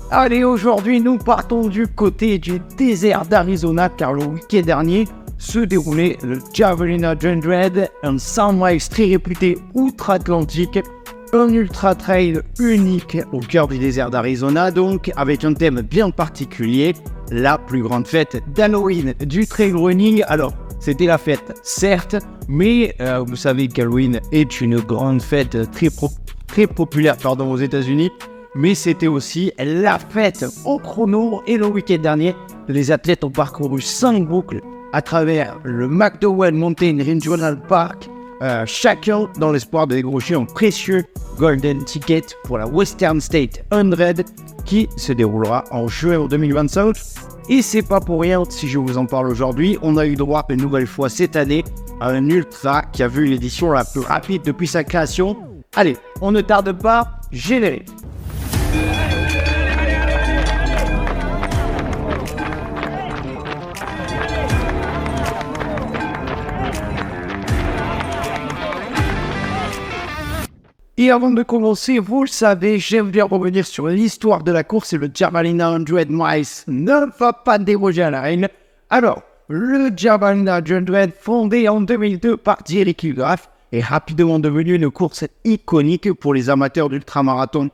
Allez, aujourd'hui, nous partons du côté du désert d'Arizona, car le week-end dernier se déroulait le Javelina 100, un sunrise très réputé outre-Atlantique, un ultra-trail unique au cœur du désert d'Arizona, donc avec un thème bien particulier, la plus grande fête d'Halloween du trail running. Alors, c'était la fête, certes, mais vous savez qu'Halloween est une grande fête très populaire aux États-Unis. Mais c'était aussi la fête au chrono. Et le week-end dernier, les athlètes ont parcouru 5 boucles à travers le McDowell Mountain Regional Park, chacun dans l'espoir de décrocher un précieux golden ticket pour la Western State 100 qui se déroulera en juin 2025. Et c'est pas pour rien si je vous en parle aujourd'hui. On a eu droit une nouvelle fois cette année à un ultra qui a vu l'édition la plus rapide depuis sa création. Allez, on ne tarde pas, générique. Et avant de commencer, vous le savez, j'aime bien revenir sur l'histoire de la course et le Javelina 100 miles ne va pas déroger à la règle. Alors, le Javelina 100, fondé en 2002 par Jerry Kilgraff, est rapidement devenu une course iconique pour les amateurs d'ultramarathon.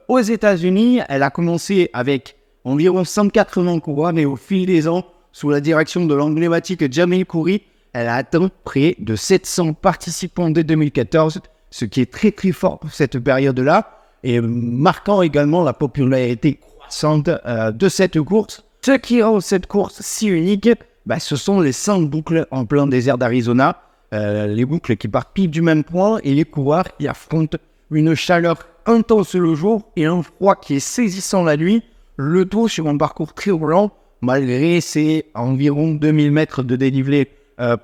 Aux États-Unis, elle a commencé avec environ 180 coureurs, mais au fil des ans, sous la direction de l'emblématique Jamil Khoury, elle a atteint près de 700 participants dès 2014, ce qui est très fort pour cette période-là, et marquant également la popularité croissante de cette course. Ce qui rend cette course si unique, ce sont les 5 boucles en plein désert d'Arizona, les boucles qui partent pile du même point, et les coureurs qui affrontent une chaleur intense le jour et un froid qui est saisissant la nuit, le tout sur un parcours très roulant, malgré ses environ 2000 mètres de dénivelé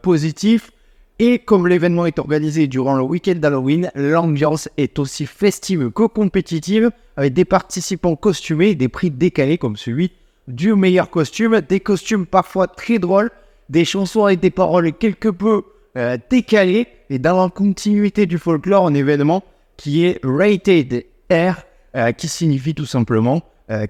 positif. Et comme l'événement est organisé durant le week-end d'Halloween, l'ambiance est aussi festive que compétitive, avec des participants costumés et des prix décalés comme celui du meilleur costume, des costumes parfois très drôles, des chansons avec des paroles quelque peu décalées, et dans la continuité du folklore, un événement qui est Rated R, qui signifie tout simplement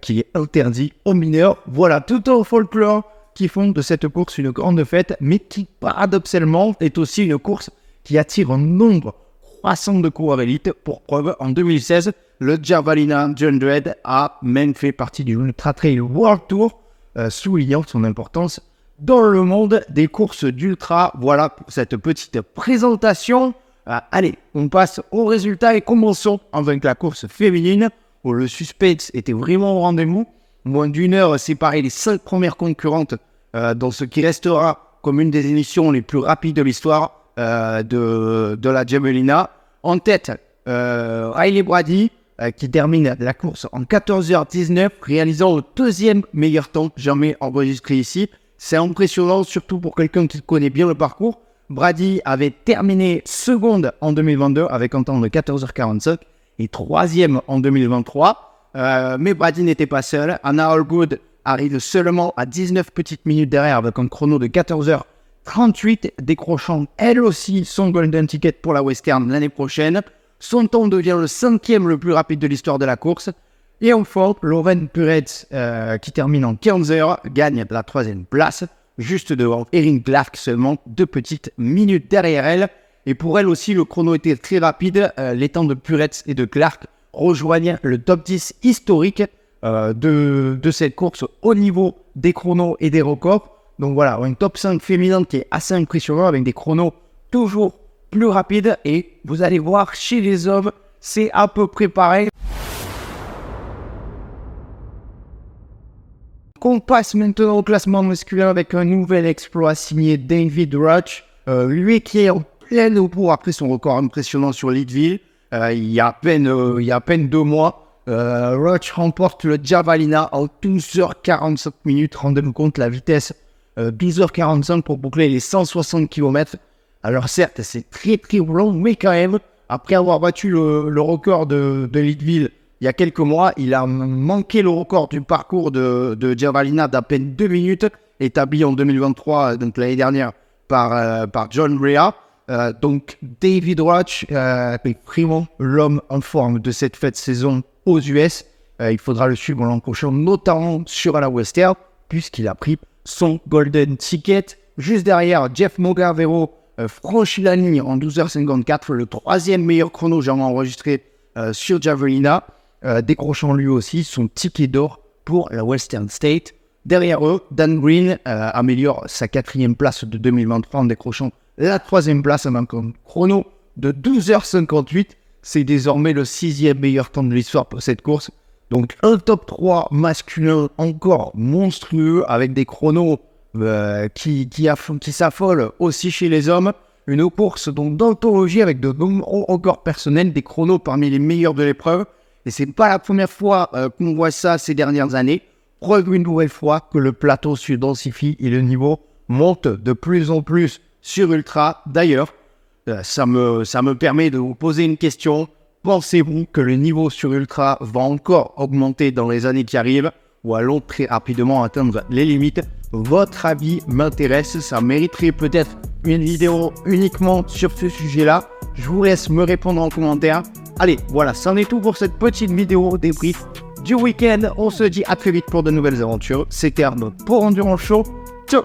qu'il est interdit aux mineurs. Voilà, tout un folklore qui font de cette course une grande fête, mais qui, paradoxalement, est aussi une course qui attire un nombre croissant de coureurs élites. Pour preuve, en 2016, le Javelina 100 a même fait partie du Ultra Trail World Tour, soulignant son importance dans le monde des courses d'ultra. Voilà pour cette petite présentation. Allez, on passe aux résultats et commençons avec la course féminine, où le suspense était vraiment au rendez-vous. Moins d'une heure séparait les 5 premières concurrentes dans ce qui restera comme une des émissions les plus rapides de l'histoire de la Javelina. En tête, Riley Brady qui termine la course en 14h19, réalisant le 2e meilleur temps jamais enregistré ici. C'est impressionnant, surtout pour quelqu'un qui connaît bien le parcours. Brady avait terminé seconde en 2022 avec un temps de 14h45 et 3e en 2023. Mais Brady n'était pas seul. Anna Allgood arrive seulement à 19 petites minutes derrière avec un chrono de 14h38, décrochant elle aussi son golden ticket pour la Western l'année prochaine. Son temps devient le 5e le plus rapide de l'histoire de la course. Et enfin, Lauren Puretz, qui termine en 15h, gagne la 3e place, juste devant Erin Clark, seulement 2 petites minutes derrière elle. Et pour elle aussi, le chrono était très rapide. Les temps de Puretz et de Clark rejoignent le top 10 historique de cette course au niveau des chronos et des records. Donc voilà, un top 5 féminin qui est assez impressionnant avec des chronos toujours plus rapides. Et vous allez voir, chez les hommes, c'est à peu près pareil. On passe maintenant au classement masculin avec un nouvel exploit signé David Rauch. Lui qui est en pleine au bout après son record impressionnant sur Leadville. Il y a à peine 2 mois. Rauch remporte le Javelina en 12h45 minutes. Rendez-vous compte la vitesse, 12h45 pour boucler les 160 km. Alors certes, c'est très long, mais quand même, après avoir battu le record de Leadville il y a quelques mois, il a manqué le record du parcours de Javelina d'à peine 2 minutes, établi en 2023, donc l'année dernière, par John Rea. Donc David Rauch est vraiment l'homme en forme de cette fête saison aux US. Il faudra le suivre l'an prochain, notamment sur la Western, puisqu'il a pris son Golden Ticket. Juste derrière, Jeff Mogavero franchit la ligne en 12h54, le troisième meilleur chrono jamais enregistré sur Javelina, décrochant lui aussi son ticket d'or pour la Western State. Derrière eux, Dan Green améliore sa quatrième place de 2023 en décrochant la troisième place avec un chrono de 12h58. C'est désormais le sixième meilleur temps de l'histoire pour cette course. Donc un top 3 masculin encore monstrueux avec des chronos qui s'affolent aussi chez les hommes. Une course d'anthologie avec de nombreux records personnels, des chronos parmi les meilleurs de l'épreuve. Et c'est pas la première fois qu'on voit ça ces dernières années. Preuve une nouvelle fois que le plateau se densifie et le niveau monte de plus en plus sur Ultra. D'ailleurs, ça me permet de vous poser une question. Pensez-vous que le niveau sur Ultra va encore augmenter dans les années qui arrivent ou allons très rapidement atteindre les limites? Votre avis m'intéresse, ça mériterait peut-être une vidéo uniquement sur ce sujet-là. Je vous laisse me répondre en commentaire. Allez, voilà, c'en est tout pour cette petite vidéo débrief du week-end. On se dit à très vite pour de nouvelles aventures. C'était Arnaud pour Endurance Show. Ciao!